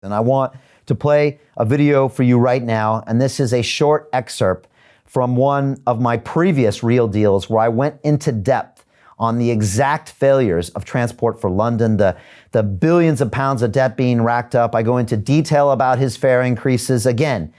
And I want to play a video for you right now. And this is a short excerpt from one of my previous Real Deals where I went into depth on the exact failures of Transport for London, the billions of pounds of debt being racked up. I go into detail about his fare increases. Again,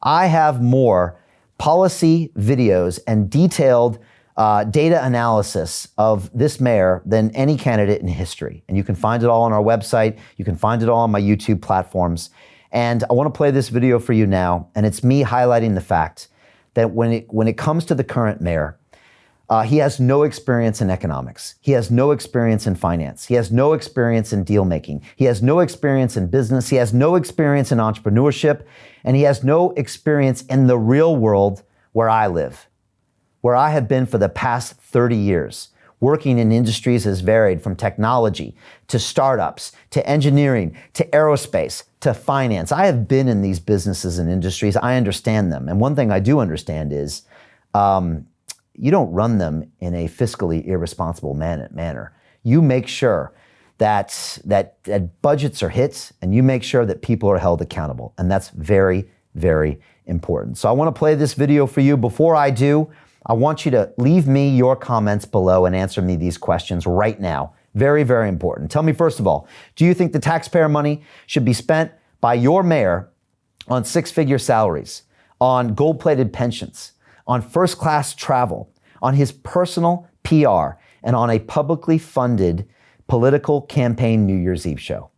I have more policy videos and detailed data analysis of this mayor than any candidate in history. And you can find it all on our website. You can find it all on my YouTube platforms. And I want to play this video for you now. And it's me highlighting the fact that when it comes to the current mayor, he has no experience in economics. He has no experience in finance. He has no experience in deal making. He has no experience in business. He has no experience in entrepreneurship. And he has no experience in the real world where I live, where I have been for the past 30 years, working in industries as varied from technology to startups, to engineering, to aerospace, to finance. I have been in these businesses and industries. I understand them. And one thing I do understand is you don't run them in a fiscally irresponsible manner. You make sure that budgets are hit, and you make sure that people are held accountable. And that's very, very important. So I want to play this video for you. Before I do, I want you to leave me your comments below and answer me these questions right now. Very, very important. Tell me, first of all, do you think the taxpayer money should be spent by your mayor on six-figure salaries, on gold-plated pensions, on first-class travel, on his personal PR, and on a publicly funded political campaign New Year's Eve show?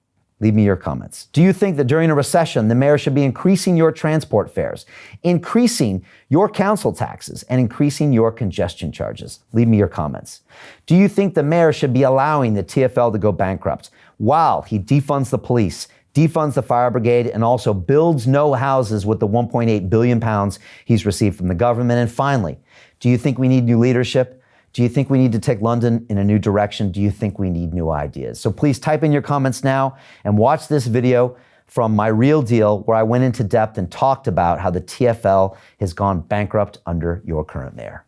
Leave me your comments. Do you think that during a recession, the mayor should be increasing your transport fares, increasing your council taxes, and increasing your congestion charges? Leave me your comments. Do you think the mayor should be allowing the TfL to go bankrupt while he defunds the police, defunds the fire brigade, and also builds no houses with the 1.8 billion pounds he's received from the government? And finally, do you think we need new leadership? Do you think we need to take London in a new direction? Do you think we need new ideas? So please type in your comments now and watch this video from my Real Deal where I went into depth and talked about how the TfL has gone bankrupt under your current mayor.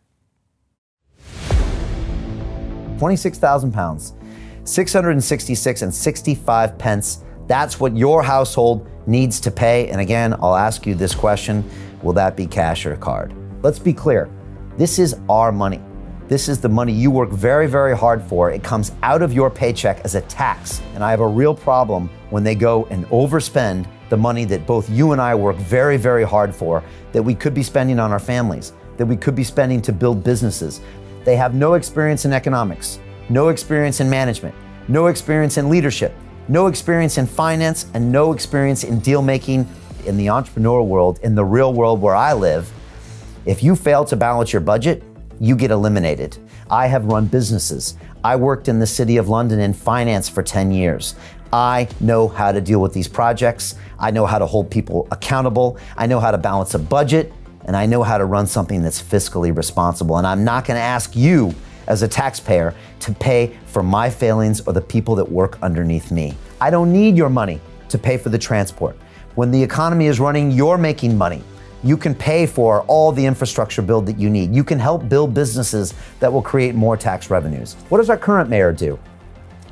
£26,000, 666 and 65 pence. That's what your household needs to pay. And again, I'll ask you this question: will that be cash or card? Let's be clear. This is our money. This is the money you work very, very hard for. It comes out of your paycheck as a tax. And I have a real problem when they go and overspend the money that both you and I work very, very hard for, that we could be spending on our families, that we could be spending to build businesses. They have no experience in economics, no experience in management, no experience in leadership, no experience in finance, and no experience in deal making in the entrepreneurial world, in the real world where I live. If you fail to balance your budget, you get eliminated. I have run businesses. I worked in the City of London in finance for 10 years. I know how to deal with these projects. I know how to hold people accountable. I know how to balance a budget, and I know how to run something that's fiscally responsible. And I'm not going to ask you as a taxpayer to pay for my failings or the people that work underneath me. I don't need your money to pay for the transport. When the economy is running, you're making money. You can pay for all the infrastructure build that you need. You can help build businesses that will create more tax revenues. What does our current mayor do?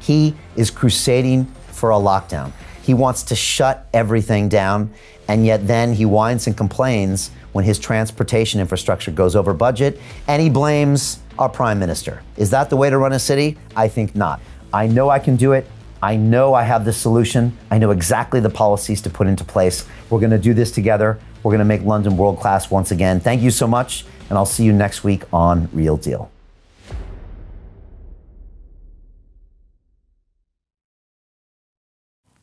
He is crusading for a lockdown. He wants to shut everything down, and yet then he whines and complains when his transportation infrastructure goes over budget, and he blames our prime minister. Is that the way to run a city? I think not. I know I can do it. I know I have the solution. I know exactly the policies to put into place. We're going to do this together. We're going to make London world class once again. Thank you so much, and I'll see you next week on Real Deal.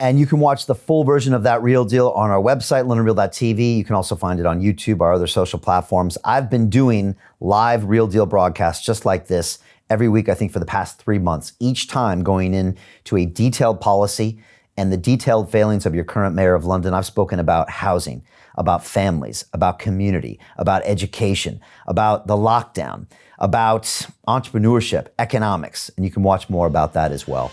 And you can watch the full version of that Real Deal on our website, londonreal.tv. You can also find it on YouTube, our other social platforms. I've been doing live Real Deal broadcasts just like this every week, I think, for the past 3 months, each time going into a detailed policy and the detailed failings of your current mayor of London. I've spoken about housing, about families, about community, about education, about the lockdown, about entrepreneurship, economics, and you can watch more about that as well.